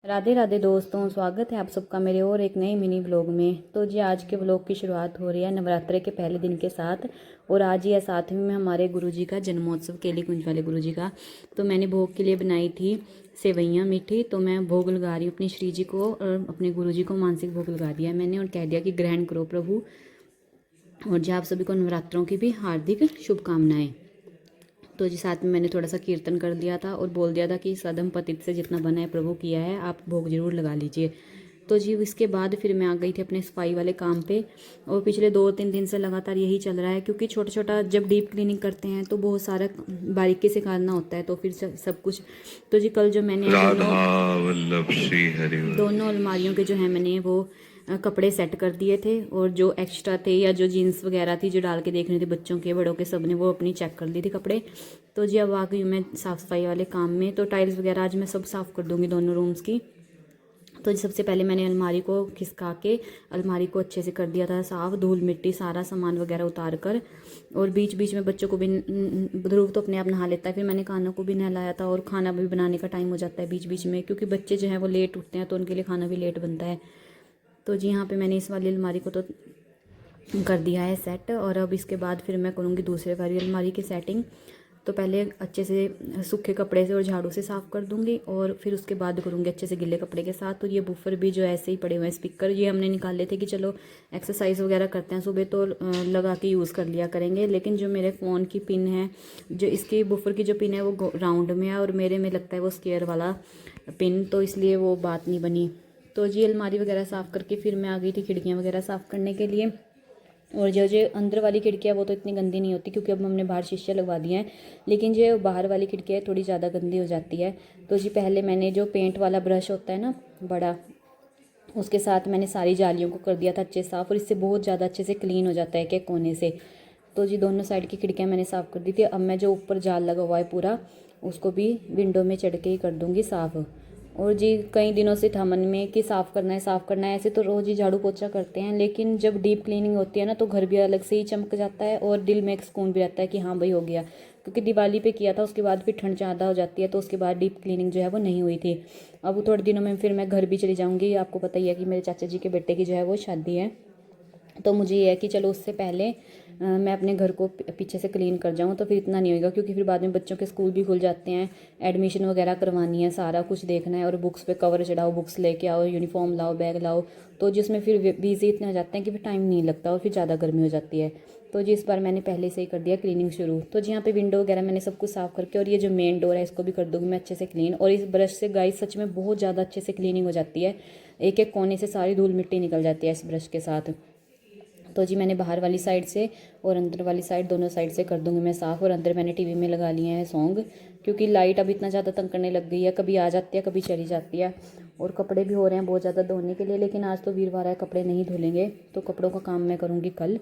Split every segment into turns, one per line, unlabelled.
राधे राधे दोस्तों, स्वागत है आप सबका मेरे और एक नए मिनी व्लॉग में। तो जी आज के व्लॉग की शुरुआत हो रही है नवरात्रे के पहले दिन के साथ। और आज ही है साथ में हमारे गुरुजी का जन्मोत्सव, केली कुंज वाले गुरुजी का। तो मैंने भोग के लिए बनाई थी सेवैयाँ मीठी। तो मैं भोग लगा रही हूँ अपनी श्री जी को और अपने गुरुजी को मानसिक भोग लगा दिया मैंने और कह दिया कि ग्रहण करो प्रभु। और जी आप सभी को नवरात्रों की भी हार्दिक शुभकामनाएँ। तो जी साथ में मैंने थोड़ा सा कीर्तन कर दिया था और बोल दिया था कि सदम पतित से जितना बना है प्रभु किया है, आप भोग जरूर लगा लीजिए। तो जी इसके बाद फिर मैं आ गई थी अपने सफाई वाले काम पे। और पिछले 2-3 दिन से लगातार यही चल रहा है, क्योंकि छोटा छोटा जब डीप क्लीनिंग करते हैं तो बहुत सारा बारीकी से करना होता है, तो फिर सब कुछ। तो जी कल जो मैंने
राधा वल्लभ श्री हरि
दोनों अलमारियों के जो है मैंने वो कपड़े सेट कर दिए थे। और जो एक्स्ट्रा थे या जो जीन्स वगैरह थी जो डाल के देखने थे बच्चों के बड़ों के, सब ने वो अपनी चेक कर ली थी कपड़े। तो जी अब आ गई मैं साफ़ सफाई वाले काम में। तो टाइल्स वगैरह आज मैं सब साफ़ कर दूँगी दोनों रूम्स की। तो जी सबसे पहले मैंने अलमारी को खिसका के अलमारी को अच्छे से कर दिया था साफ़, धूल मिट्टी सारा सामान वगैरह उतार कर। और बीच बीच में बच्चों को भी, ध्रुव तो अपने आप नहा लेता है, फिर मैंने खाना को भी नहलाया था। और खाना भी बनाने का टाइम हो जाता है बीच बीच में, क्योंकि बच्चे जो हैं वो लेट उठते हैं तो उनके लिए खाना भी लेट बनता है। तो जी यहाँ पे मैंने इस वाली अलमारी को तो कर दिया है सेट। और अब इसके बाद फिर मैं करूँगी दूसरे वाली अलमारी की सेटिंग। तो पहले अच्छे से सूखे कपड़े से और झाड़ू से साफ़ कर दूँगी और फिर उसके बाद करूँगी अच्छे से गिले कपड़े के साथ। तो ये बूफर भी जो ऐसे ही पड़े हुए हैं, स्पीकर ये हमने निकाले थे कि चलो एक्सरसाइज वगैरह करते हैं सुबह तो लगा के यूज़ कर लिया करेंगे। लेकिन जो मेरे फ़ोन की पिन है, जो इसकी बूफर की जो पिन है वो राउंड में है और मेरे में लगता है वो स्क्वायर वाला पिन, तो इसलिए वो बात नहीं बनी। तो जी अलमारी वगैरह साफ़ करके फिर मैं आ गई थी खिड़कियाँ वगैरह साफ़ करने के लिए। और जो अंदर वाली खिड़कियाँ वो तो इतनी गंदी नहीं होती, क्योंकि अब हमने बाहर शीशे लगवा दिए हैं। लेकिन जो बाहर वाली खिड़कियाँ थोड़ी ज़्यादा गंदी हो जाती है। तो जी पहले मैंने जो पेंट वाला ब्रश होता है ना बड़ा, उसके साथ मैंने सारी जालियों को कर दिया था अच्छे साफ़। और इससे बहुत ज़्यादा अच्छे से क्लीन हो जाता है एक एक कोने से। तो जी दोनों साइड की खिड़कियाँ मैंने साफ़ कर दी थी। अब मैं जो ऊपर जाल लगा हुआ है पूरा, उसको भी विंडो में चढ़ के ही कर दूँगी साफ़। और जी कई दिनों से था मन में कि साफ़ करना है साफ़ करना है। ऐसे तो रोज़ ही झाड़ू पोछा करते हैं, लेकिन जब डीप क्लीनिंग होती है ना तो घर भी अलग से ही चमक जाता है और दिल में एक सुकून भी रहता है कि हाँ भाई हो गया। क्योंकि दिवाली पे किया था, उसके बाद फिर ठंड ज़्यादा हो जाती है, तो उसके बाद डीप क्लीनिंग जो है वो नहीं हुई थी। अब थोड़े दिनों में फिर मैं घर भी चली जाऊँगी। आपको पता ही है कि मेरे चाचा जी के बेटे की जो है वो शादी है। तो मुझे ये है कि चलो उससे पहले मैं अपने घर को पीछे से क्लीन कर जाऊँ, तो फिर इतना नहीं होगा। क्योंकि फिर बाद में बच्चों के स्कूल भी खुल जाते हैं, एडमिशन वगैरह करवानी है, सारा कुछ देखना है। और बुक्स पे कवर चढ़ाओ, बुक्स लेके आओ, यूनिफॉर्म लाओ, बैग लाओ। तो जिसमें फिर बिजी इतने हो जाते हैं कि फिर टाइम नहीं लगता और फिर ज़्यादा गर्मी हो जाती है। तो जी इस बार मैंने पहले से ही कर दिया क्लीनिंग शुरू। तो जी यहाँ पे विंडो वगैरह मैंने सब कुछ साफ़ करके, और ये जो मेन डोर है इसको भी कर दूँगी मैं अच्छे से क्लीन। और इस ब्रश से गाइस सच में बहुत ज़्यादा अच्छे से क्लीनिंग हो जाती है, एक एक कोने से सारी धूल मिट्टी निकल जाती है इस ब्रश के साथ। तो जी मैंने बाहर वाली साइड से और अंदर वाली साइड दोनों साइड से कर दूंगी मैं साफ़। और अंदर मैंने टीवी में लगा लिए हैं सॉन्ग, क्योंकि लाइट अब इतना ज़्यादा तंग करने लग गई है, कभी आ जाती है कभी चली जाती है। और कपड़े भी हो रहे हैं बहुत ज़्यादा धोने के लिए, लेकिन आज तो वीरवार है, कपड़े नहीं धुलेंगे। तो कपड़ों का काम मैं करूँगी कल।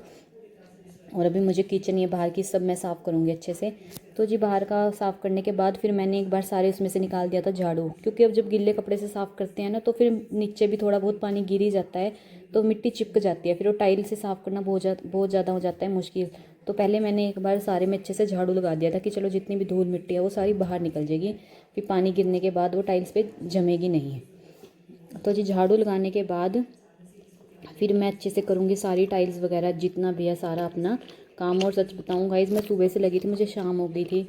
और अभी मुझे किचन ये बाहर की सब मैं साफ़ करूँगी अच्छे से। तो जी बाहर का साफ़ करने के बाद फिर मैंने एक बार सारे उसमें से निकाल दिया था झाड़ू, क्योंकि अब जब गिल्ले कपड़े से साफ़ करते हैं ना तो फिर नीचे भी थोड़ा बहुत पानी गिर ही जाता है, तो मिट्टी चिपक जाती है। फिर वो टाइल से साफ़ करना बहुत ज़्यादा हो जाता है मुश्किल। तो पहले मैंने एक बार सारे में अच्छे से झाड़ू लगा दिया था कि चलो जितनी भी धूल मिट्टी है वो सारी बाहर निकल जाएगी, फिर पानी गिरने के बाद वो टाइल्स पे जमेगी नहीं। तो जी झाड़ू लगाने के बाद फिर मैं अच्छे से करूँगी सारी टाइल्स वगैरह जितना भी है सारा अपना काम। और सच बताऊँ गाइस, मैं सुबह से लगी थी, मुझे शाम हो गई थी।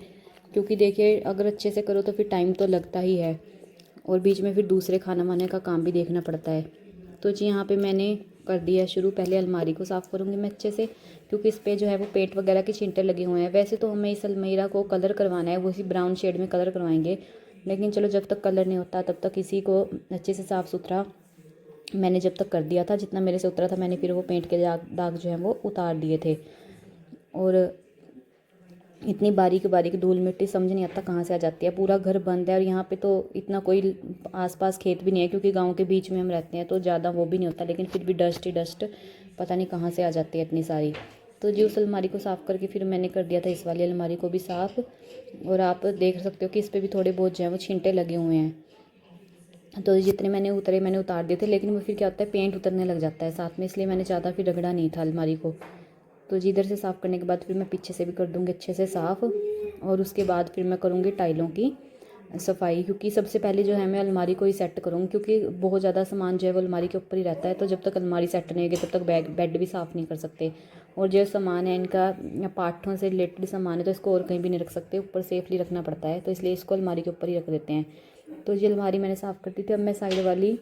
क्योंकि देखिए अगर अच्छे से करो तो फिर टाइम तो लगता ही है, और बीच में फिर दूसरे खाना वाने का काम भी देखना पड़ता है। तो जी यहाँ पे मैंने कर दिया शुरू। पहले अलमारी को साफ़ करूँगी मैं अच्छे से, क्योंकि इस पर जो है वो पेंट वगैरह के छींटे लगे हुए हैं। वैसे तो हमें इस अलमीरा को कलर करवाना है, वो इसी ब्राउन शेड में कलर करवाएंगे। लेकिन चलो जब तक कलर नहीं होता तब तक इसी को अच्छे से साफ़ सुथरा मैंने जब तक कर दिया था, जितना मेरे से उतरा था मैंने फिर वो पेंट के दाग जो हैं वो उतार दिए थे। और इतनी बारीक बारीक धूल मिट्टी समझ नहीं आता कहाँ से आ जाती है। पूरा घर बंद है और यहाँ पे तो इतना कोई आसपास खेत भी नहीं है, क्योंकि गांव के बीच में हम रहते हैं तो ज़्यादा वो भी नहीं होता। लेकिन फिर भी डस्ट ही डस्ट पता नहीं कहाँ से आ जाती है इतनी सारी। तो जी उस अलमारी को साफ़ करके फिर मैंने कर दिया था इस वाली अलमारी को भी साफ़। और आप देख सकते हो कि इस पर भी थोड़े बहुत जो है वो छींटे लगे हुए हैं। तो जितने मैंने उतरे मैंने उतार दिए थे, लेकिन वो फिर क्या होता है पेंट उतरने लग जाता है साथ में, इसलिए मैंने ज़्यादा फिर रगड़ा नहीं था अलमारी को। तो जी इधर से साफ़ करने के बाद फिर मैं पीछे से भी कर दूँगी अच्छे से साफ़। और उसके बाद फिर मैं करूँगी टाइलों की सफाई, क्योंकि सबसे पहले जो है मैं अलमारी को ही सेट करूँगी, क्योंकि बहुत ज़्यादा सामान जो है वो अलमारी के ऊपर ही रहता है। तो जब तक अलमारी सेट नहीं होगी तब तक बेड भी साफ़ नहीं कर सकते। और जो सामान है इनका पाठों से रिलेटेड सामान है तो इसको और कहीं भी नहीं रख सकते, ऊपर सेफली रखना पड़ता है, तो इसलिए इसको अलमारी के ऊपर ही रख देते हैं। तो ये अलमारी मैंने साफ़ कर दी थी। अब मैं साइड वाली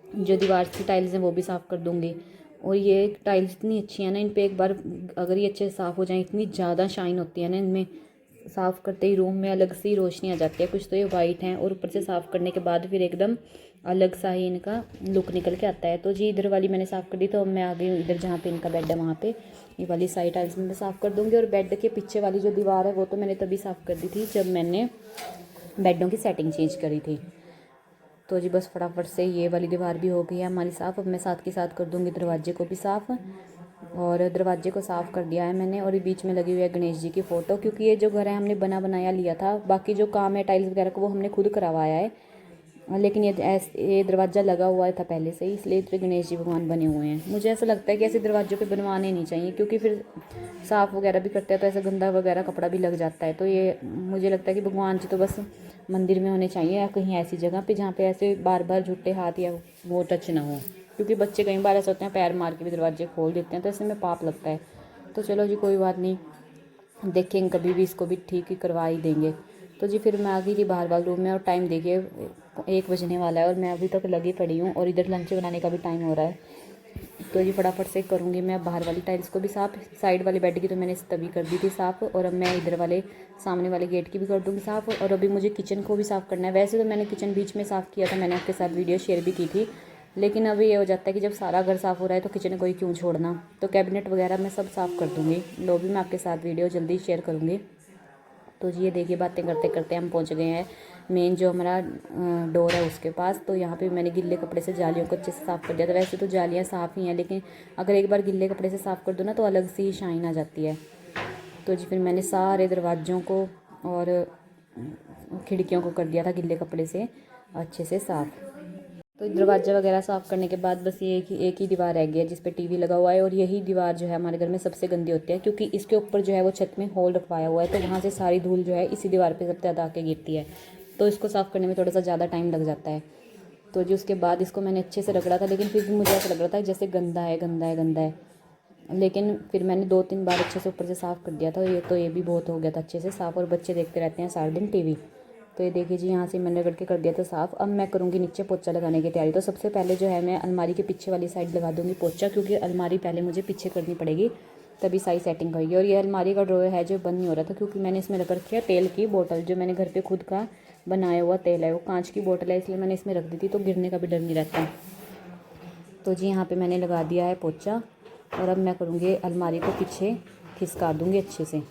जो दीवार की टाइल्स हैं वो भी साफ़ कर दूँगी। और ये टाइल्स इतनी अच्छी हैं ना, इन पे एक बार अगर ये अच्छे से साफ़ हो जाएं, इतनी ज़्यादा शाइन होती है ना इनमें, साफ़ करते ही रूम में अलग सी रोशनी आ जाती है। कुछ तो ये वाइट हैं और ऊपर से साफ़ करने के बाद फिर एकदम अलग सा ही इनका लुक निकल के आता है। तो जी इधर वाली मैंने साफ़ कर दी। तो अब मैं आ गई हूँ इधर जहाँ पे इनका बेड है, वहाँ पे ये वाली साइड टाइल्स में साफ़ कर दूँगी। और बेड के पीछे वाली जो दीवार है वो तो मैंने तभी साफ़ कर दी थी जब मैंने बेडों की सेटिंग चेंज करी थी। तो जी बस फटाफट से ये वाली दीवार भी हो गई है हमारी साफ़। अब मैं साथ के साथ कर दूँगी दरवाजे को भी साफ़। और दरवाजे को साफ़ कर दिया है मैंने। और ये बीच में लगी हुई है गणेश जी की फ़ोटो, क्योंकि ये जो घर है हमने बना बनाया लिया था। बाकी जो काम है टाइल्स वगैरह को वो हमने खुद करवाया है, लेकिन ये दरवाज़ा लगा हुआ था पहले से ही, इसलिए इतने गणेश जी भगवान बने हुए हैं। मुझे ऐसा लगता है कि ऐसे दरवाज़ों पे बनवाने नहीं चाहिए, क्योंकि फिर साफ़ वगैरह भी करते हैं तो ऐसा गंदा वगैरह कपड़ा भी लग जाता है। तो ये मुझे लगता है कि भगवान जी तो बस मंदिर में होने चाहिए या कहीं ऐसी जगह पे जहाँ पे ऐसे बार बार झूठे हाथ या वो टच ना हो, क्योंकि बच्चे कई बार ऐसे होते हैं पैर मार के भी दरवाजे खोल देते हैं, तो ऐसे में पाप लगता है। तो चलो जी कोई बात नहीं, देखेंगे कभी भी इसको भी ठीक ही करवा ही देंगे। तो जी फिर मैं आ गई थी बाहर वाले रूम में, और टाइम देखिए 1 बजने वाला है और मैं अभी तक लगी पड़ी हूँ, और इधर लंच बनाने का भी टाइम हो रहा है। तो जी फटाफट से करूँगी मैं बाहर वाली टाइल्स को भी साफ़। साइड वाली बेड की तो मैंने तभी कर दी थी साफ़, और अब मैं इधर वाले सामने वाले गेट की भी कर दूँगी साफ़। और अभी मुझे किचन को भी साफ़ करना है। वैसे तो मैंने किचन बीच में साफ़ किया था, मैंने आपके साथ वीडियो शेयर भी की थी, लेकिन अभी ये हो जाता है कि जब सारा घर साफ़ हो रहा है तो किचन को ही क्यों छोड़ना। तो कैबिनेट वगैरह मैं सब साफ़ कर दूँगी। लॉबी में आपके साथ वीडियो जल्दी शेयर करूँगी। तो जी ये देखिए बातें करते करते हम पहुंच गए हैं मेन जो हमारा डोर है उसके पास। तो यहाँ पे मैंने गिल्ले कपड़े से जालियों को अच्छे से साफ़ कर दिया था। वैसे तो जालियाँ साफ़ ही हैं, लेकिन अगर एक बार गिल्ले कपड़े से साफ़ कर दो ना तो अलग से ही शाइन आ जाती है। तो जी फिर मैंने सारे दरवाज़ों को और खिड़कियों को कर दिया था गिल्ले कपड़े से अच्छे से साफ़। तो दरवाज़ा वगैरह साफ़ करने के बाद बस ये एक ही दीवार रह गई है जिस पे टीवी लगा हुआ है, और यही दीवार जो है हमारे घर में सबसे गंदी होती है, क्योंकि इसके ऊपर जो है वो छत में होल रखवाया हुआ है, तो वहाँ से सारी धूल जो है इसी दीवार पे सबसे ज़्यादा आके गिरती है। तो इसको साफ़ करने में थोड़ा सा ज़्यादा टाइम लग जाता है। तो जी उसके बाद इसको मैंने अच्छे से रगड़ा था, लेकिन फिर भी मुझे ऐसा लग रहा था जैसे गंदा है गंदा है गंदा है, लेकिन फिर मैंने 2-3 बार अच्छे से ऊपर से साफ़ कर दिया था। ये भी बहुत हो गया था अच्छे से साफ़। और बच्चे देखते रहते हैं सारा दिन टीवी। तो ये देखिए जी यहाँ से मैंने रगड़ के कर दिया था साफ़। अब मैं करूँगी नीचे पोछा लगाने की तैयारी। तो सबसे पहले जो है मैं अलमारी के पीछे वाली साइड लगा दूँगी पोछा, क्योंकि अलमारी पहले मुझे पीछे करनी पड़ेगी तभी सारी सेटिंग होगी। और ये अलमारी का ड्रॉअर है जो बंद नहीं हो रहा था, क्योंकि मैंने इसमें रख रखी है तेल की बोतल, जो मैंने घर पर खुद का बनाया हुआ तेल है, वो कांच की बोतल है, इसलिए मैंने इसमें रख दी थी, तो गिरने का भी डर नहीं रहता। तो जी यहाँ पे मैंने लगा दिया है पोछा, और अब मैं करूँगी अलमारी को पीछे खिसका दूँगी अच्छे से।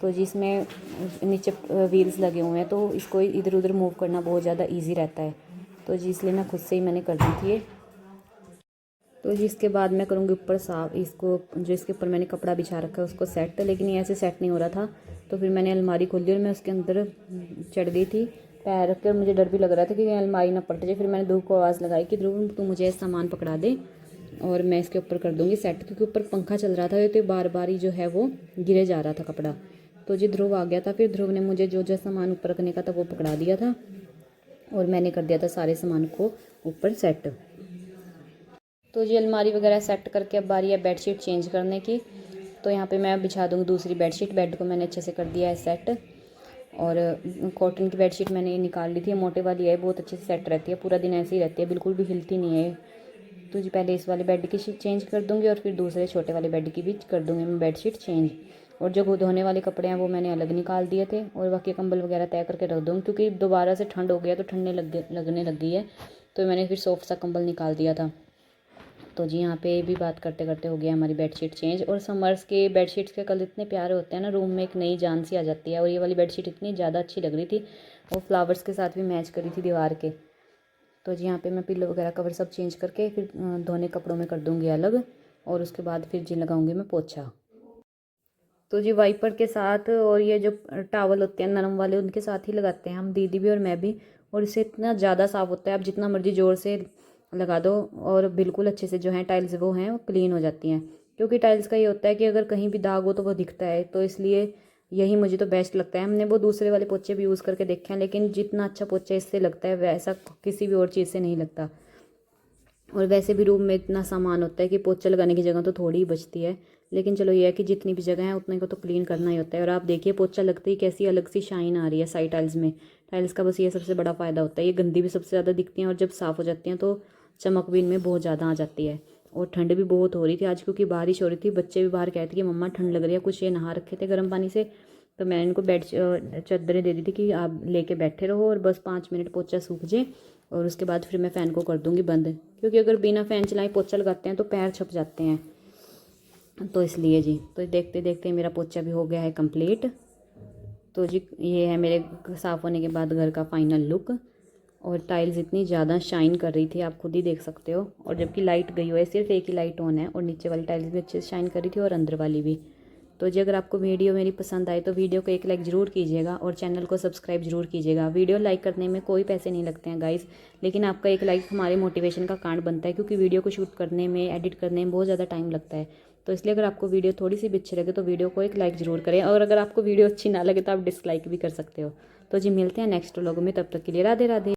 तो जी इसमें नीचे व्हील्स लगे हुए हैं, तो इसको इधर उधर मूव करना बहुत ज़्यादा इजी रहता है। तो जी इसलिए मैं खुद से ही मैंने कर दी थी ये। तो जी इसके बाद मैं करूँगी ऊपर साफ इसको, जो इसके ऊपर मैंने कपड़ा बिछा रखा है उसको सेट, लेकिन ये ऐसे सेट नहीं हो रहा था। तो फिर मैंने अलमारी खोल दी और मैं उसके अंदर चढ़ गई थी पैर रख कर। मुझे डर भी लग रहा था कि अलमारी ना पलट जाए। फिर मैंने ध्रुव को आवाज़ लगाई कि ध्रुव तू मुझे सामान पकड़ा दे और मैं इसके ऊपर कर दूँगी सेट, क्योंकि ऊपर पंखा चल रहा था तो बार बार ही जो है वो गिरे जा रहा था कपड़ा। तो जी ध्रुव आ गया था। फिर ध्रुव ने मुझे जो जो सामान ऊपर रखने का था वो पकड़ा दिया था, और मैंने कर दिया था सारे सामान को ऊपर सेट। तो जी अलमारी वगैरह सेट करके अब बारी है बेडशीट चेंज करने की। तो यहाँ पे मैं बिछा दूँगी दूसरी बेडशीट। बेड को मैंने अच्छे से कर दिया है सेट, और कॉटन की बेडशीट मैंने ये निकाल ली थी, मोटे वाली है, बहुत अच्छे से सेट रहती है, पूरा दिन ऐसे ही रहती है, बिल्कुल भी हिलती नहीं है। तो जी पहले इस वाले बेड की चेंज कर दूँगी और फिर दूसरे छोटे वाले बेड की भी कर दूँगी मैं बेडशीट चेंज। और जो धोने वाले कपड़े हैं वो मैंने अलग निकाल दिए थे, और बाकी कंबल वगैरह तय करके रख दूँगी, क्योंकि दोबारा से ठंड हो गया तो ठंडने लगने लग गई है, तो मैंने फिर सॉफ्ट सा कंबल निकाल दिया था। तो जी यहाँ पे भी बात करते करते हो गया हमारी बेडशीट चेंज। और समर्स के बेडशीट्स के कलर इतने प्यारे होते हैं ना, रूम में एक नई जान सी आ जाती है। और ये वाली बेडशीट इतनी ज़्यादा अच्छी लग रही थी, और फ्लावर्स के साथ भी मैच करी थी दीवार के। तो जी यहाँ पे मैं पिल्लो वगैरह कवर सब चेंज करके फिर धोने कपड़ों में कर दूँगी अलग, और उसके बाद फिर जी लगाऊँगी मैं पोछा। तो जी वाइपर के साथ और ये जो टावल होते हैं नरम वाले उनके साथ ही लगाते हैं हम, दीदी भी और मैं भी, और इससे इतना ज़्यादा साफ़ होता है। आप जितना मर्जी ज़ोर से लगा दो और बिल्कुल अच्छे से जो है टाइल्स वो हैं वो क्लीन हो जाती हैं, क्योंकि टाइल्स का ये होता है कि अगर कहीं भी दाग हो तो वो दिखता है, तो इसलिए यही मुझे तो बेस्ट लगता है। हमने वो दूसरे वाले पोचे भी यूज़ करके देखे हैं, लेकिन जितना अच्छा पोचा इससे लगता है वैसा किसी भी और चीज़ से नहीं लगता। और वैसे भी रूम में इतना सामान होता है कि पोछा लगाने की जगह तो थोड़ी ही बचती है, लेकिन चलो ये है कि जितनी भी जगह है उतने को तो क्लीन करना ही होता है। और आप देखिए पोछा लगते ही कैसी अलग सी शाइन आ रही है साइड टाइल्स में। टाइल्स का बस ये सबसे बड़ा फ़ायदा होता है, ये गंदी भी सबसे ज़्यादा दिखती हैं और जब साफ़ हो जाती हैं तो चमक भी इनमें बहुत ज़्यादा आ जाती है। और ठंड भी बहुत हो रही थी आज, क्योंकि बारिश हो रही थी। बच्चे भी बाहर कहते कि मम्मा ठंड लग रही है, कुछ ये नहा रखे थे गर्म पानी से, तो मैंने इनको चादरें दे दी थी कि आप लेके बैठे रहो और बस 5 मिनट पोछा सूख जाए और उसके बाद फिर मैं फ़ैन को कर दूँगी बंद, क्योंकि अगर बिना फ़ैन चलाए पोछा लगाते हैं तो पैर छप जाते हैं, तो इसलिए जी। तो देखते देखते मेरा पोछा भी हो गया है कंप्लीट। तो जी ये है मेरे साफ़ होने के बाद घर का फाइनल लुक। और टाइल्स इतनी ज़्यादा शाइन कर रही थी, आप खुद ही देख सकते हो। और जबकि लाइट गई हुई है, सिर्फ एक ही लाइट ऑन है, और नीचे वाली टाइल्स भी अच्छे से शाइन कर रही थी और अंदर वाली भी। तो जी अगर आपको वीडियो मेरी पसंद आए तो वीडियो को एक लाइक ज़रूर कीजिएगा और चैनल को सब्सक्राइब ज़रूर कीजिएगा। वीडियो लाइक करने में कोई पैसे नहीं लगते हैं गाइस, लेकिन आपका एक लाइक हमारे मोटिवेशन का कारण बनता है, क्योंकि वीडियो को शूट करने में, एडिट करने में बहुत ज़्यादा टाइम लगता है। तो इसलिए अगर आपको वीडियो थोड़ी सी भी अच्छी लगे तो वीडियो को एक लाइक ज़रूर करें, और अगर आपको वीडियो अच्छी ना लगे तो आप डिसलाइक भी कर सकते हो। तो जी मिलते हैं नेक्स्ट व्लॉग में, तब तक के लिए राधे राधे।